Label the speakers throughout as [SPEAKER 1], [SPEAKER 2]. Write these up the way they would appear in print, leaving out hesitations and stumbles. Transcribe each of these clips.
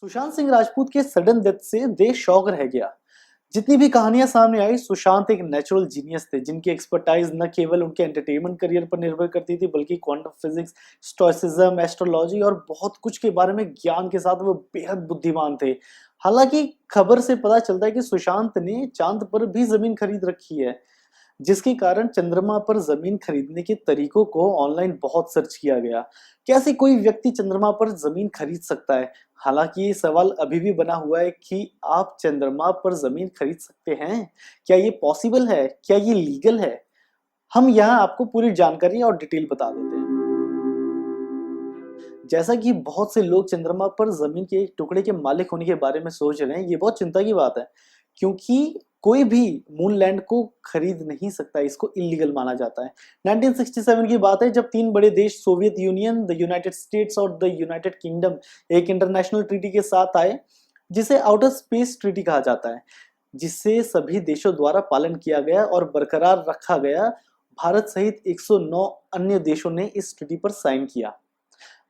[SPEAKER 1] सुशांत सिंह राजपूत के sudden death से देश शॉक रह गया। जितनी भी कहानियां सामने आई, सुशांत एक नेचुरल जीनियस थे जिनकी एक्सपर्टाइज न केवल उनके एंटरटेनमेंट करियर पर निर्भर करती थी, बल्कि क्वांटम फिजिक्स, स्टोइसिज्म, एस्ट्रोलॉजी और बहुत कुछ के बारे में ज्ञान के साथ वो बेहद बुद्धिमान थे। हालांकि खबर से पता चलता है कि सुशांत ने चांद पर भी जमीन खरीद रखी है, जिसके कारण चंद्रमा पर जमीन खरीदने के तरीकों को ऑनलाइन बहुत सर्च किया गया। कैसे कोई व्यक्ति चंद्रमा पर जमीन खरीद सकता है? हालांकि ये सवाल अभी भी बना हुआ है कि आप चंद्रमा पर जमीन खरीद सकते हैं। क्या ये पॉसिबल है? क्या ये लीगल है? हम यहाँ आपको पूरी जानकारी और डिटेल बता देते हैं। जैसा कि बहुत से लोग चंद्रमा पर जमीन के एक टुकड़े के मालिक होने के बारे में सोच रहे हैं, ये बहुत चिंता की बात है, क्योंकि कोई भी मून लैंड को खरीद नहीं सकता, इसको इलीगल माना जाता है। 1967 की बात है, जब तीन बड़े देश Soviet union, the United states और द यूनाइटेड किंगडम एक इंटरनेशनल ट्रीटी के साथ आए, जिसे आउटर स्पेस ट्रीटी कहा जाता है, जिसे सभी देशों द्वारा पालन किया गया और बरकरार रखा गया। भारत सहित 109 अन्य देशों ने इस ट्रीटी पर साइन किया।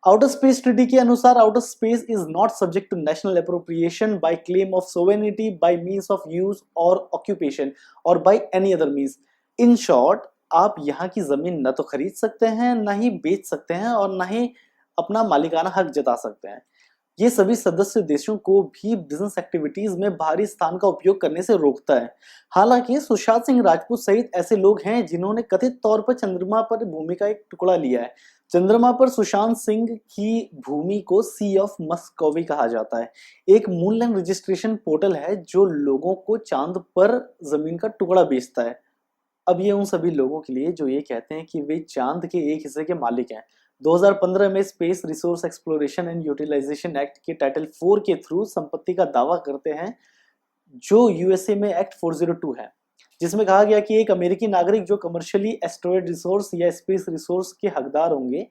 [SPEAKER 1] आउटर स्पेस ट्रीटी के अनुसार outer space is not subject to national appropriation by claim of sovereignty, by means of use और ऑक्यूपेशन और by any other means. In short, आप यहाँ की जमीन न तो खरीद सकते हैं, ना ही बेच सकते हैं और ना ही अपना मालिकाना हक जता सकते हैं। ये सभी सदस्य देशों को भी बिजनेस एक्टिविटीज में बाहरी स्थान का उपयोग करने से रोकता है। हालांकि सुशांत सिंह राजपूत सहित ऐसे लोग हैं जिन्होंने कथित तौर पर चंद्रमा पर भूमि का एक टुकड़ा लिया है। चंद्रमा पर सुशांत सिंह की भूमि को सी ऑफ मस्कोवी कहा जाता है, एक मूनलैंड रजिस्ट्रेशन पोर्टल है जो लोगों को चांद पर जमीन का टुकड़ा बेचता है। अब ये उन सभी लोगों के लिए जो ये कहते हैं कि वे चांद के एक हिस्से के मालिक हैं। 2015 में space resource exploration and utilization act के टाइटल 4 के थ्रू संपत्ति का दावा करते हैं, जो यूएसए में एक्ट 402 है, जिसमें कहा गया कि एक अमेरिकी नागरिक जो कमर्शियली एस्ट्रॉयड रिसोर्स या स्पेस रिसोर्स के हकदार होंगे,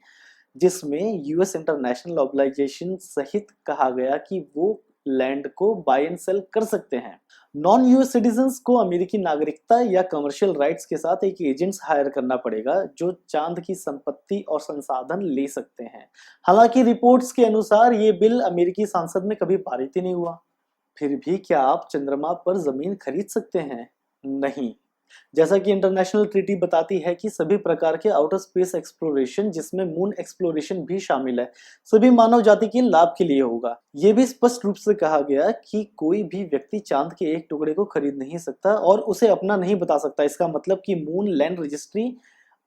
[SPEAKER 1] जिसमें यूएस इंटरनेशनल ऑब्लाइजेशन सहित कहा गया कि वो लैंड को बाय एंड सेल कर सकते हैं। नॉन यूएस सिटीजन्स को अमेरिकी नागरिकता या कमर्शियल राइट्स के साथ एक एजेंट्स हायर करना पड़ेगा जो चांद की संपत्ति और संसाधन ले सकते हैं। हालांकि रिपोर्ट्स के अनुसार ये बिल अमेरिकी संसद में कभी पारित ही नहीं हुआ। फिर भी क्या आप चंद्रमा पर जमीन खरीद सकते हैं? नहीं। जैसा कि इंटरनेशनल ट्रीटी बताती है कि सभी प्रकार के आउटर स्पेस एक्सप्लोरेशन, जिसमें मून एक्सप्लोरेशन भी शामिल है, सभी मानव जाति के लाभ के लिए होगा। ये भी स्पष्ट रूप से कहा गया कि कोई भी व्यक्ति चांद के एक टुकड़े को खरीद नहीं सकता और उसे अपना नहीं बता सकता। इसका मतलब कि मून लैंड रजिस्ट्री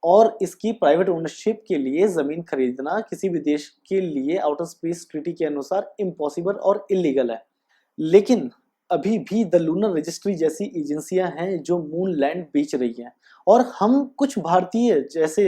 [SPEAKER 1] और इसकी प्राइवेट ओनरशिप के लिए जमीन खरीदना किसी भी देश के लिए आउटर स्पेस ट्रीटी के अनुसार इम्पॉसिबल और इलीगल है। लेकिन अभी भी द लूनर रजिस्ट्री जैसी एजेंसियां हैं जो मून लैंड बेच रही हैं, और हम कुछ भारतीय जैसे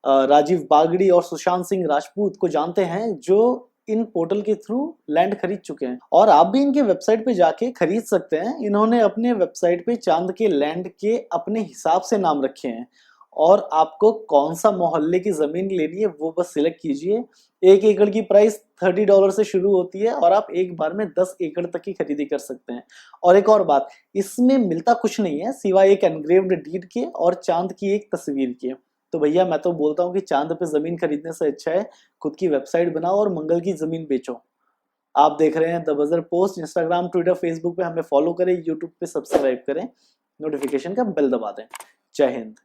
[SPEAKER 1] राजीव बागड़ी और सुशांत सिंह राजपूत को जानते हैं जो इन पोर्टल के थ्रू लैंड खरीद चुके हैं, और आप भी इनके वेबसाइट पे जाके खरीद सकते हैं। इन्होंने अपने वेबसाइट पे चांद के लैंड के अपने हिसाब से नाम रखे हैं, और आपको कौन सा मोहल्ले की जमीन लेनी है वो बस सिलेक्ट कीजिए। 1 एकड़ की प्राइस $30 से शुरू होती है और आप एक बार में 10 एकड़ तक की खरीदी कर सकते हैं। और एक और बात, इसमें मिलता कुछ नहीं है सिवाय एक एनग्रेव्ड डीड के और चांद की एक तस्वीर के। तो भैया मैं तो बोलता हूँ कि चांद पे जमीन खरीदने से अच्छा है खुद की वेबसाइट बनाओ और मंगल की जमीन बेचो। आप देख रहे हैं the buzzer post. Instagram, Twitter, Facebook पे हमें फॉलो करें, यूट्यूब पे सब्सक्राइब करें, नोटिफिकेशन का बेल दबा दें। जय हिंद।